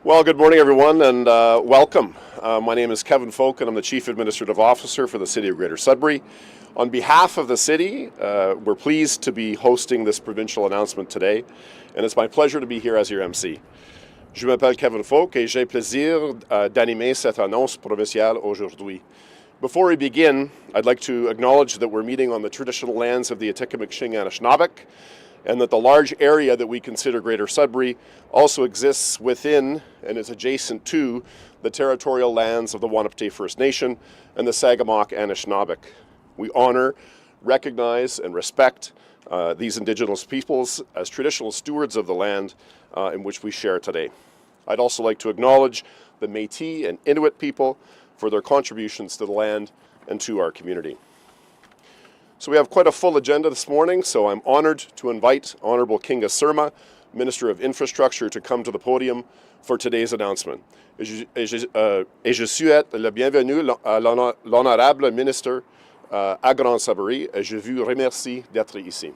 Well, good morning, everyone, and welcome. My name is Kevin Folk, and I'm the Chief Administrative Officer for the City of Greater Sudbury. On behalf of the City, we're pleased to be hosting this provincial announcement today, and it's my pleasure to be here as your MC. Je m'appelle Kevin Folk, et j'ai plaisir d'animer cette annonce provinciale aujourd'hui. Before we begin, I'd like to acknowledge that we're meeting on the traditional lands of the Atikameksheng Anishinaabeg, and that the large area that we consider Greater Sudbury also exists within and is adjacent to the territorial lands of the Wahnapitae First Nation and the Sagamok Anishinaabeg. We honor, recognize, and respect these Indigenous peoples as traditional stewards of the land in which we share today. I'd also like to acknowledge the Métis and Inuit people for their contributions to the land and to our community. So we have quite a full agenda this morning, so I'm honored to invite Honorable Kinga Surma, Minister of Infrastructure, to come to the podium for today's announcement. Et je souhaite le bienvenue à l'honorable ministre à Grand Sudbury, et je vous remercie d'être ici.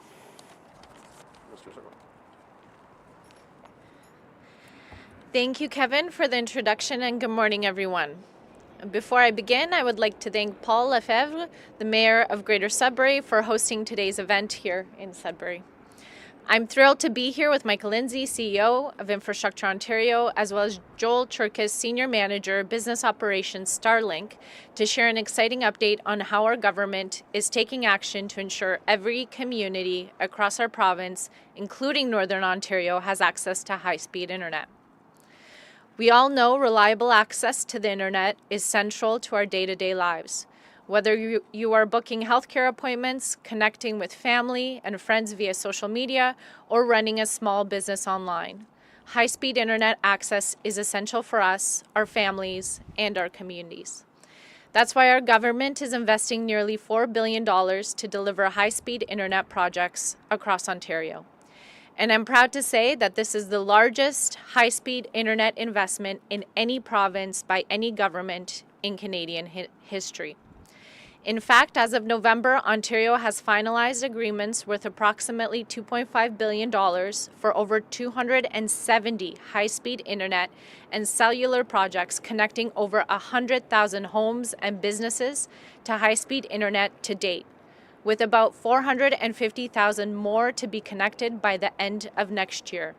Thank you, Kevin, for the introduction, and good morning, everyone. Before I begin, I would like to thank Paul Lefebvre, the Mayor of Greater Sudbury, for hosting today's event here in Sudbury. I'm thrilled to be here with Michael Lindsay, CEO of Infrastructure Ontario, as well as Joel Churkis, Senior Manager, Business Operations, Starlink, to share an exciting update on how our government is taking action to ensure every community across our province, including Northern Ontario, has access to high-speed internet. We all know reliable access to the internet is central to our day-to-day lives. Whether you are booking healthcare appointments, connecting with family and friends via social media, or running a small business online, high-speed internet access is essential for us, our families, and our communities. That's why our government is investing nearly $4 billion to deliver high-speed internet projects across Ontario. And I'm proud to say that this is the largest high-speed internet investment in any province by any government in Canadian history. In fact, as of November, Ontario has finalized agreements worth approximately $2.5 billion for over 270 high-speed internet and cellular projects connecting over 100,000 homes and businesses to high-speed internet to date, with about 450,000 more to be connected by the end of next year.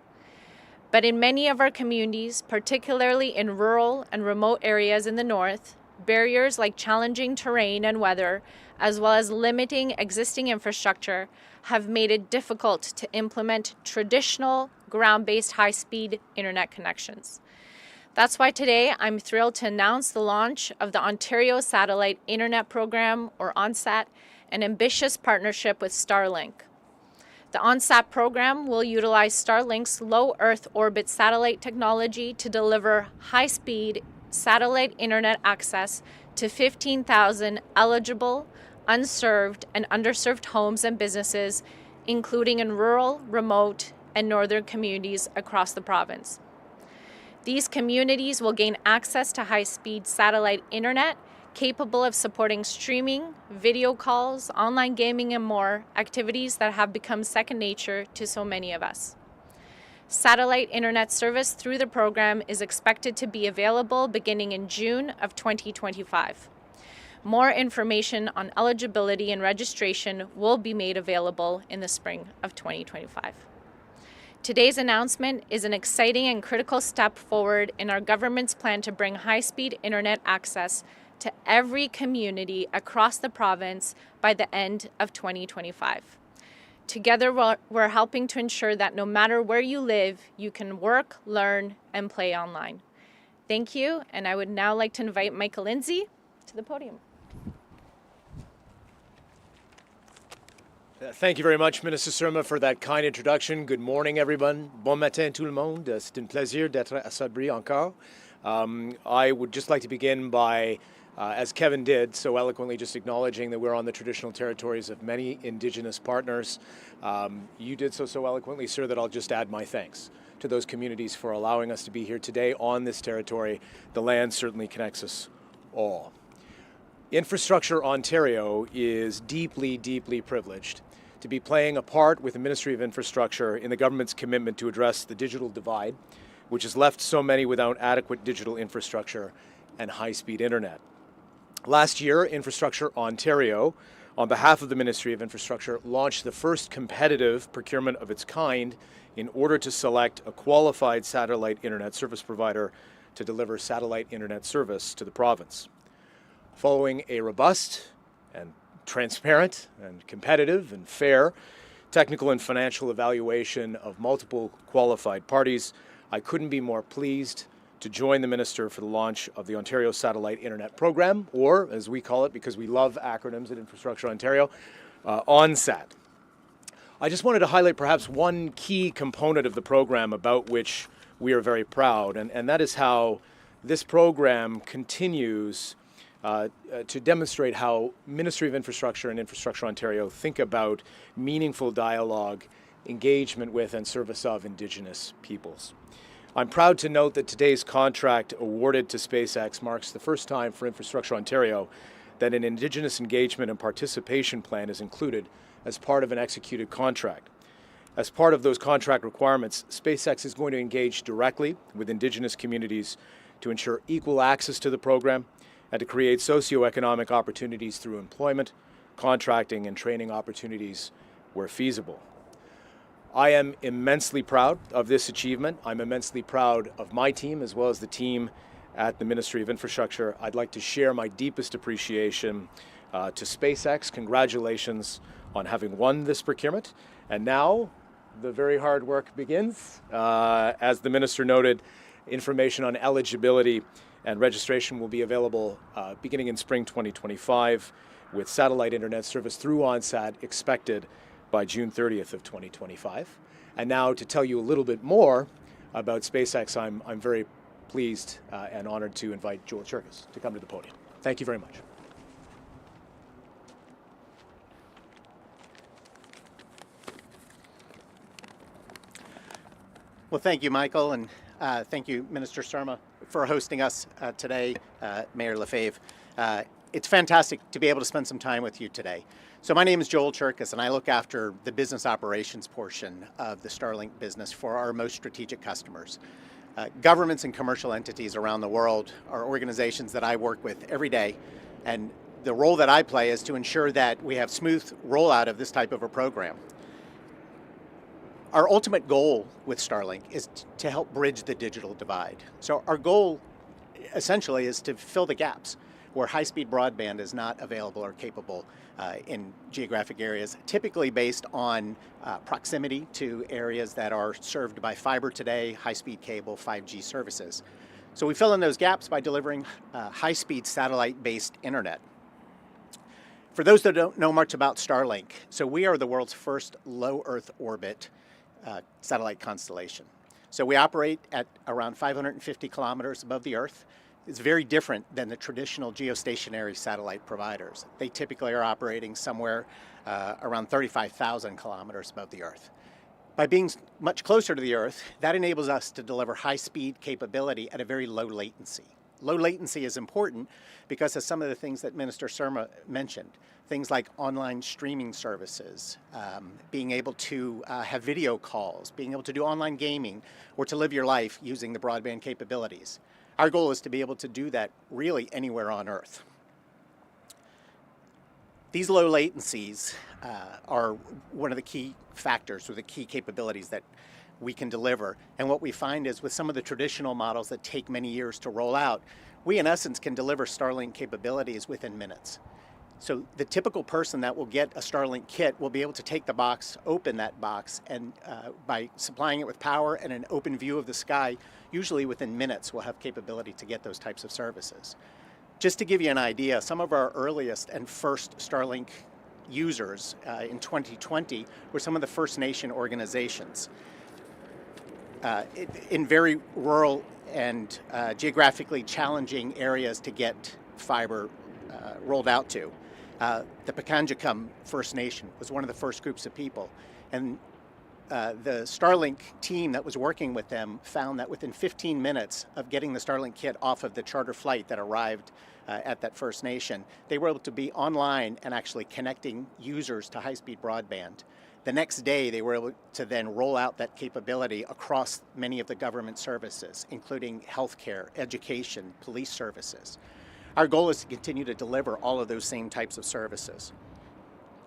But in many of our communities, particularly in rural and remote areas in the north, barriers like challenging terrain and weather, as well as limiting existing infrastructure, have made it difficult to implement traditional ground-based high-speed internet connections. That's why today I'm thrilled to announce the launch of the Ontario Satellite Internet Program, or ONSAT, an ambitious partnership with Starlink. The ONSAT program will utilize Starlink's low Earth orbit satellite technology to deliver high-speed satellite internet access to 15,000 eligible, unserved, and underserved homes and businesses, including in rural, remote, and northern communities across the province. These communities will gain access to high-speed satellite internet capable of supporting streaming, video calls, online gaming, and more, activities that have become second nature to so many of us. Satellite internet service through the program is expected to be available beginning in June of 2025. More information on eligibility and registration will be made available in the spring of 2025. Today's announcement is an exciting and critical step forward in our government's plan to bring high-speed internet access to every community across the province by the end of 2025. Together, we're helping to ensure that no matter where you live, you can work, learn, and play online. Thank you, and I would now like to invite Michael Lindsay to the podium. Thank you very much, Ministre Surma, for that kind introduction. Good morning, everyone. Bon matin, tout le monde. C'est un plaisir d'être à Sudbury encore. I would just like to begin by as Kevin did so eloquently, just acknowledging that we're on the traditional territories of many Indigenous partners. You did so eloquently, sir, that I'll just add my thanks to those communities for allowing us to be here today on this territory. The land certainly connects us all. Infrastructure Ontario is deeply, deeply privileged to be playing a part with the Ministry of Infrastructure in the government's commitment to address the digital divide which has left so many without adequate digital infrastructure and high-speed internet. Last year, Infrastructure Ontario, on behalf of the Ministry of Infrastructure, launched the first competitive procurement of its kind in order to select a qualified satellite internet service provider to deliver satellite internet service to the province. Following a robust and transparent and competitive and fair technical and financial evaluation of multiple qualified parties, I couldn't be more pleased to join the Minister for the launch of the Ontario Satellite Internet Program, or as we call it because we love acronyms at Infrastructure Ontario, ONSAT. I just wanted to highlight perhaps one key component of the program about which we are very proud, and that is how this program continues to demonstrate how Ministry of Infrastructure and Infrastructure Ontario think about meaningful dialogue, engagement with, and service of Indigenous peoples. I'm proud to note that today's contract awarded to SpaceX marks the first time for Infrastructure Ontario that an Indigenous engagement and participation plan is included as part of an executed contract. As part of those contract requirements, SpaceX is going to engage directly with Indigenous communities to ensure equal access to the program and to create socioeconomic opportunities through employment, contracting, and training opportunities where feasible. I am immensely proud of this achievement. I'm immensely proud of my team as well as the team at the Ministry of Infrastructure. I'd like to share my deepest appreciation to SpaceX. Congratulations on having won this procurement. And now the very hard work begins. As the Minister noted, information on eligibility and registration will be available beginning in spring 2025, with satellite internet service through ONSAT expected by June 30th of 2025. And now to tell you a little bit more about SpaceX, I'm very pleased and honored to invite Joel Cherkis to come to the podium. Thank you very much. Well, thank you, Michael, and thank you, Minister Surma, for hosting us today, Mayor Lefebvre. It's fantastic to be able to spend some time with you today. So my name is Joel Cherkis, and I look after the business operations portion of the Starlink business for our most strategic customers. Governments and commercial entities around the world are organizations that I work with every day, and the role that I play is to ensure that we have smooth rollout of this type of a program. Our ultimate goal with Starlink is to help bridge the digital divide. So our goal essentially is to fill the gaps where high-speed broadband is not available or capable in geographic areas, typically based on proximity to areas that are served by fiber today, high-speed cable, 5G services. So we fill in those gaps by delivering high-speed satellite-based internet. For those that don't know much about Starlink, so we are the world's first low Earth orbit satellite constellation. So we operate at around 550 kilometers above the Earth. It's very different than the traditional geostationary satellite providers. They typically are operating somewhere around 35,000 kilometers above the Earth. By being much closer to the Earth, that enables us to deliver high-speed capability at a very low latency. Low latency is important because of some of the things that Minister Surma mentioned, things like online streaming services, being able to have video calls, being able to do online gaming, or to live your life using the broadband capabilities. Our goal is to be able to do that really anywhere on Earth. These low latencies are one of the key factors or the key capabilities that we can deliver. And what we find is with some of the traditional models that take many years to roll out, we in essence can deliver Starlink capabilities within minutes. So the typical person that will get a Starlink kit will be able to take the box, open that box, and by supplying it with power and an open view of the sky, usually within minutes we'll have capability to get those types of services. Just to give you an idea, some of our earliest and first Starlink users in 2020 were some of the First Nation organizations in very rural and geographically challenging areas to get fiber rolled out to. The Pekanjikam First Nation was one of the first groups of people, and the Starlink team that was working with them found that within 15 minutes of getting the Starlink kit off of the charter flight that arrived at that First Nation, they were able to be online and actually connecting users to high-speed broadband. The next day, they were able to then roll out that capability across many of the government services, including healthcare, education, police services. Our goal is to continue to deliver all of those same types of services.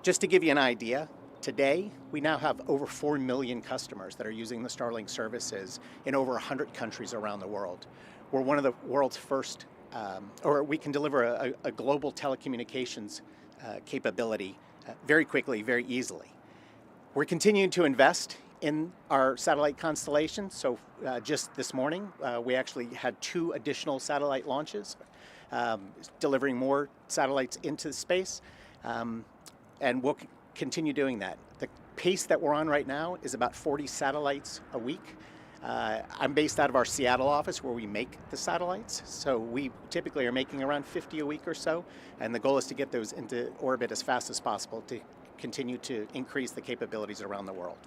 Just to give you an idea, today, we now have over 4 million customers that are using the Starlink services in over 100 countries around the world. We're one of the world's first, or we can deliver a global telecommunications capability very quickly, very easily. We're continuing to invest in our satellite constellation. So just this morning, we actually had 2 additional satellite launches, delivering more satellites into space, and we'll continue doing that. The pace that we're on right now is about 40 satellites a week. I'm based out of our Seattle office where we make the satellites. So we typically are making around 50 a week or so. And the goal is to get those into orbit as fast as possible to continue to increase the capabilities around the world.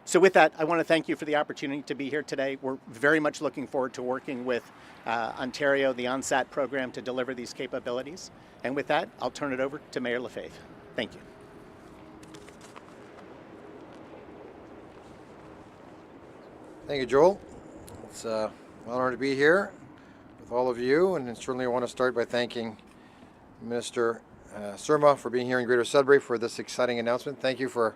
So with that, I want to thank you for the opportunity to be here today. We're very much looking forward to working with Ontario, the ONSAT program, to deliver these capabilities. And with that, I'll turn it over to Mayor Lefebvre. Thank you. Thank you, Joel. It's an honor to be here with all of you, and certainly I want to start by thanking Minister Surma for being here in Greater Sudbury for this exciting announcement. Thank you for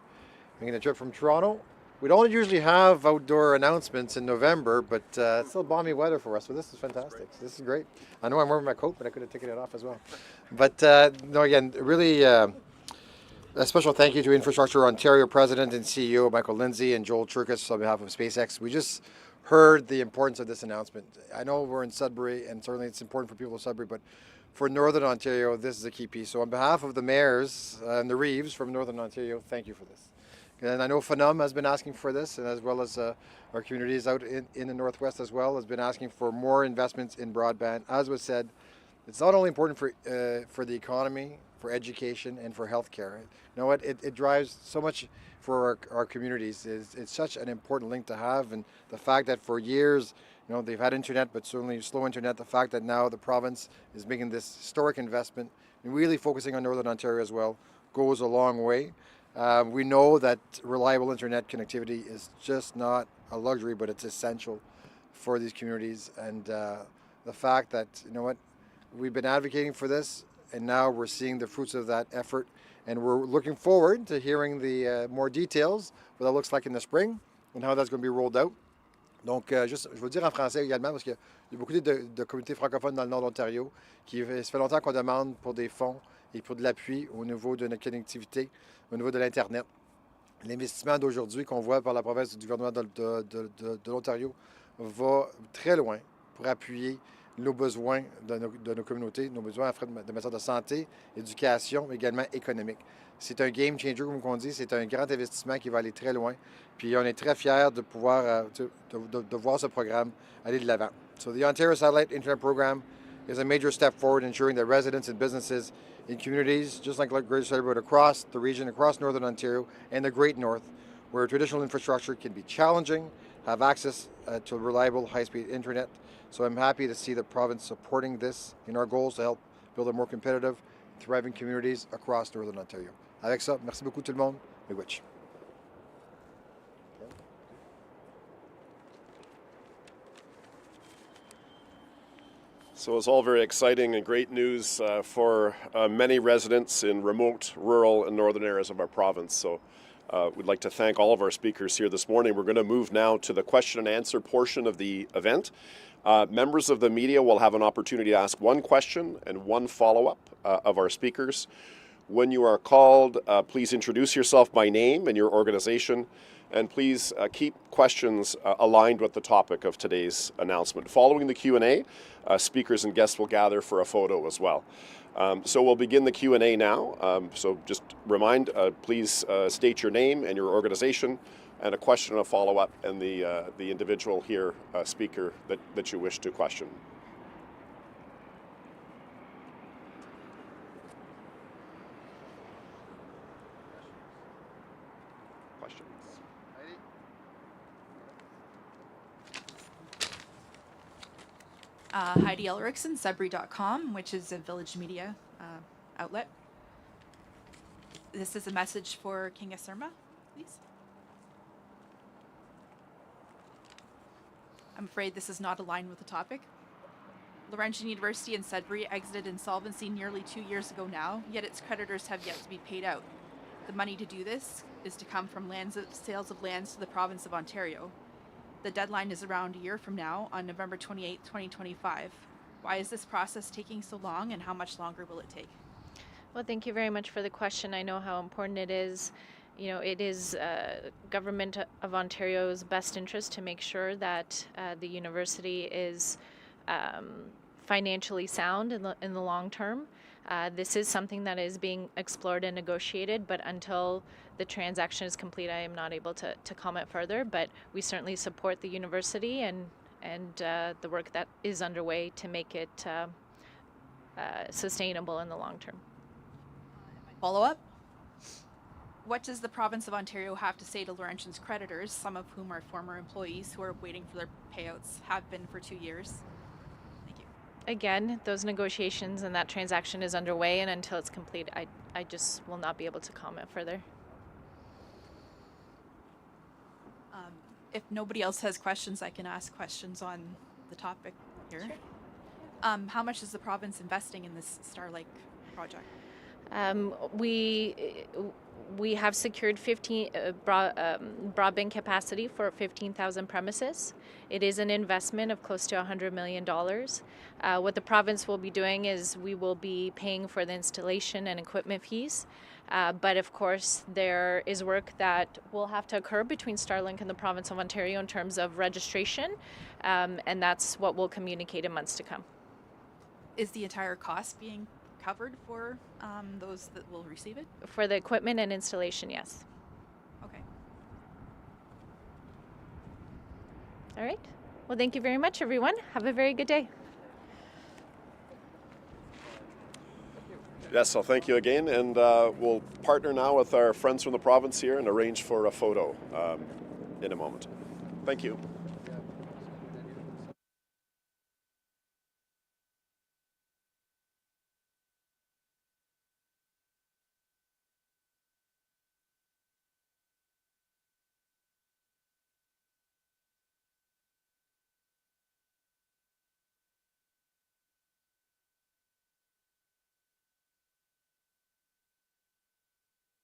making the trip from Toronto. We don't usually have outdoor announcements in November, but it's still balmy weather for us, so this is fantastic. This is great. I know I'm wearing my coat, but I could have taken it off as well. But no, again, really a special thank you to Infrastructure Ontario President and CEO Michael Lindsay and Joel Churkus on behalf of SpaceX. We just heard the importance of this announcement. I know we're in Sudbury, and certainly it's important for people of Sudbury, but for Northern Ontario, this is a key piece. So on behalf of the mayors and the Reeves from Northern Ontario, thank you for this. And I know Phenom has been asking for this, and as well as our communities out in the Northwest as well, has been asking for more investments in broadband. As was said, it's not only important for the economy, for education, and for healthcare. You know what? It drives so much for our communities. It's such an important link to have, and the fact that for years, you know, they've had internet, but certainly slow internet. The fact that now the province is making this historic investment and really focusing on Northern Ontario as well goes a long way. We know that reliable internet connectivity is just not a luxury, but it's essential for these communities. And the fact that, you know what, we've been advocating for this, and now we're seeing the fruits of that effort. And we're looking forward to hearing the more details, what that looks like in the spring, and how that's going to be rolled out. Donc, juste, je veux dire en français également, parce qu'il y a beaucoup de communautés francophones dans le nord de l'Ontario qui, ça fait longtemps qu'on demande pour des fonds et pour de l'appui au niveau de notre connectivité, au niveau de l'Internet. L'investissement d'aujourd'hui qu'on voit par la province du gouvernement de l'Ontario va très loin pour appuyer nos besoins de nos communautés, nos besoins de matière de santé, éducation, mais également économique. C'est un game changer, comme on dit, c'est un grand investissement qui va aller très loin. Puis on est très fiers de pouvoir de voir ce programme aller de l'avant. So the Ontario Satellite Internet Program is a major step forward ensuring that residents and businesses in communities, just like Greater Sudbury, across the region, across Northern Ontario and the Great North, where traditional infrastructure can be challenging, have access to reliable high-speed internet. So I'm happy to see the province supporting this in our goals to help build a more competitive, thriving communities across Northern Ontario. Avec ça, merci beaucoup tout le monde. Miigwech. So it's all very exciting and great news for many residents in remote, rural, and northern areas of our province. So we'd like to thank all of our speakers here this morning. We're going to move now to the question and answer portion of the event. Members of the media will have an opportunity to ask one question and one follow-up of our speakers. When you are called, please introduce yourself by name and your organization, and please keep questions aligned with the topic of today's announcement. Following the Q&A, speakers and guests will gather for a photo as well. So we'll begin the Q&A now. So just remind, please state your name and your organization, and a question and a follow-up, and the individual here, speaker that you wish to question. Heidi Elrickson, Sudbury.com, which is a village media outlet. This is a message for Kinga Surma, please. I'm afraid this is not aligned with the topic. Laurentian University in Sudbury exited insolvency nearly 2 years ago now, yet its creditors have yet to be paid out. The money to do this is to come from sales of lands to the province of Ontario. The deadline is around a year from now, on November 28, 2025. Why is this process taking so long, and how much longer will it take? Well, thank you very much for the question. I know how important it is. You know, it is Government of Ontario's best interest to make sure that the university is financially sound in the long term. This is something that is being explored and negotiated, but until the transaction is complete, I am not able to comment further. But we certainly support the university and the work that is underway to make it sustainable in the long term. Follow-up? What does the province of Ontario have to say to Laurentian's creditors, some of whom are former employees who are waiting for their payouts, have been for 2 years? Thank you. Again, those negotiations and that transaction is underway, and until it's complete, I just will not be able to comment further. If nobody else has questions, I can ask questions on the topic here. Sure. How much is the province investing in this Starlink project? We have secured 15 broadband capacity for 15,000 premises. It is an investment of close to $100 million. What the province will be doing is we will be paying for the installation and equipment fees. But of course, there is work that will have to occur between Starlink and the province of Ontario in terms of registration, and that's what we'll communicate in months to come. Is the entire cost being covered for those that will receive it? For the equipment and installation, yes. Okay. All right. Well, thank you very much, everyone. Have a very good day. Yes, so thank you again, and we'll partner now with our friends from the province here and arrange for a photo in a moment. Thank you.